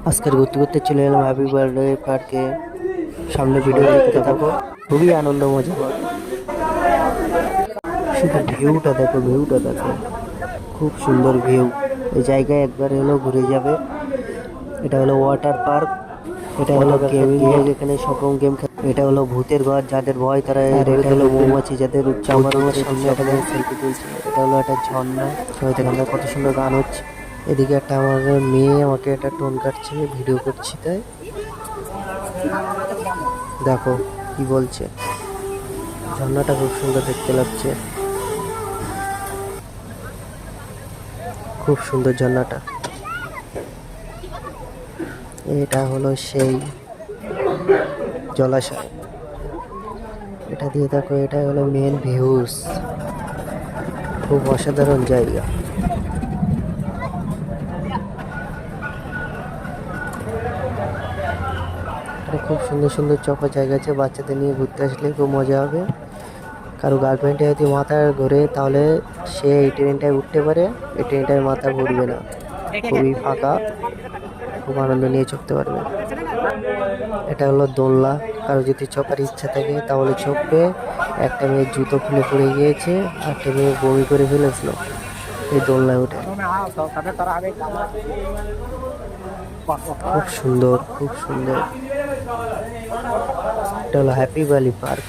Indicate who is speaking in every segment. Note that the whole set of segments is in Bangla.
Speaker 1: আজকের ঘুরতে ঘুরতে চলে এলাম হ্যাপি বার্থডে পার্কে। সামনে ভিডিও দেখতে থাকো, খুবই আনন্দ মজা পাবে। শুধু ভিউটা দেখো, ভিউটা দেখো, খুব সুন্দর ভিউ। এই জায়গায় একবার হলেও ঘুরে যাবে। এটা হলো ওয়াটার পার্ক, এটা হলো গেমিং জায়গা, এখানে সব রকম গেম। এটা হলো ভূতের ঘর, যাদের ভয় তারা। আর এটা হলো মৌমাছি, যাদের চামার সামনে একটা সেলফি তুলছে। এটা হলো একটা ঝর্ণা, সবাই দেখেন কত সুন্দর গান হচ্ছে। এদিকে একটা আমার মেয়ে আমাকে একটা টোন কাটছে, ভিডিও করছি তাই দেখো কি বলছে। ঝর্ণাটা খুব সুন্দর দেখতে লাগছে, খুব সুন্দর ঝর্ণাটা। এটা হলো সেই জলাশয়, এটা দিয়ে দেখো, এটা হলো মেন ভিউজ। খুব অসাধারণ জায়গা। খুব সুন্দর সুন্দর চপা জায়গা আছে, বাচ্চাদের নিয়ে ঘুরতে আসলে খুব মজা হবে। কারো গার্লফ্রেন্ডে যদি মাথা ঘোরে তাহলে সে এই ট্রেনটায় উঠতে পারে, এই ট্রেনটায় মাথা ঘুরবে না, খুবই ফাঁকা, খুব আনন্দ নিয়ে চড়তে পারবে। এটা হলো দোলনা, কারো যদি চপার ইচ্ছা থাকে তাহলে চপবে। একটা মেয়ের জুতো খুলে পড়ে গিয়েছে, একটা মেয়ে বমি করে ফেলেছিল এই দোলনায় উঠে। খুব সুন্দর, খুব সুন্দর। এটা হলো হ্যাপি ভ্যালি পার্ক।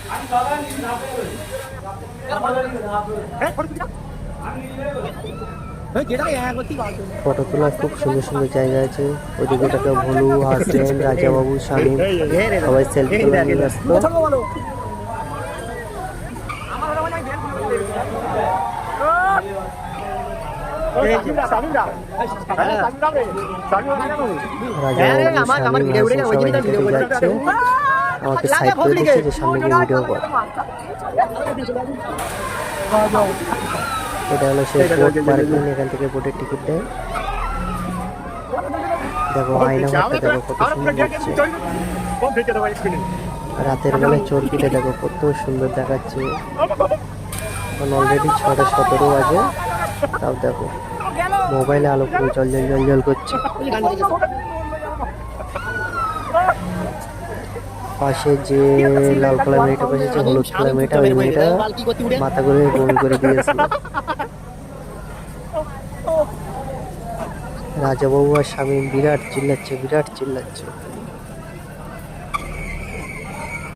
Speaker 1: ফটো তোলার খুব সুন্দর সুন্দর জায়গা আছে। ওইদিকে টাকা ভলু, হাসেন, রাজাবাবু, শামীম সবাই সেলফি তোলা নিয়ে ব্যস্ত। আমাকে সাইড করে দিচ্ছে যে সামনে গিয়ে ভিডিও কর। এটা হলো সেই বোট পার্কিং, এখান থেকে বোটের টিকিট দেয়। দেখো আয়না ঘরটা দেখো কত সুন্দর লাগছে। রাতের বেলায় চরকিটা দেখো কত সুন্দর দেখাচ্ছে। এখন অলরেডি 6:17 বাজে, তাও দেখো মোবাইলে আলো পুরো জল জল জল জল করছে। পাশে যে লাল কালার মেয়েটা বসেছে, হলুদ কালার মেয়েটা, ওই মেয়েটা মাথা করে বমি করে দিয়েছিল। রাজাবাবু আর স্বামী বিরাট চিল্লাচ্ছে, বিরাট চিল্লাচ্ছে।